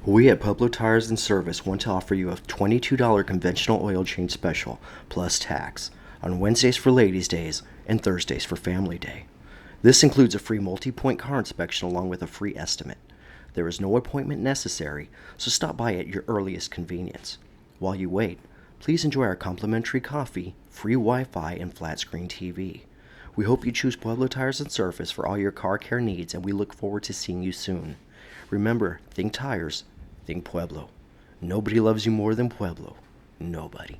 We at Pueblo Tires and Service want to offer you a $22 conventional oil change special plus tax on Wednesdays for Ladies' Days and Thursdays for Family Day. This includes a free multi-point car inspection along with a free estimate. There is no appointment necessary, so stop by at your earliest convenience. While you wait, please enjoy our complimentary coffee, free Wi-Fi, and flat-screen TV. We hope you choose Pueblo Tires and Service for all your car care needs, and we look forward to seeing you soon. Remember, think tires, think Pueblo. Nobody loves you more than Pueblo. Nobody.